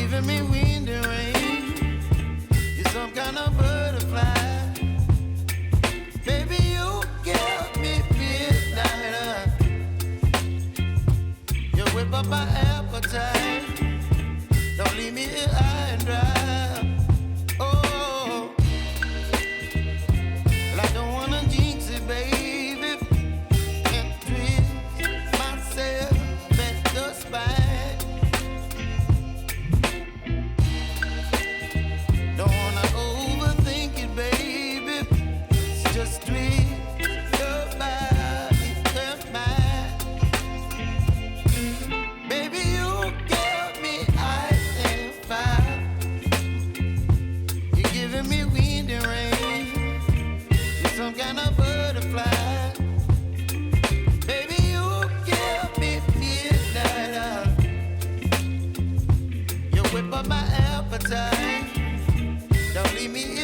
giving me wind and rain. You're some kind of butterfly. Baby, you give me midnight. You whip up my appetite. Don't leave me here high and dry. Oh, well, I don't wanna jinx it, baby, and twist myself at the spine. Don't wanna overthink it, baby. It's just twist your body and mine. Baby, you give me ice and fire. You're giving me wind and rain. You're some kind of butterfly. Baby, you give me midnight. You whip up my appetite. Don't leave me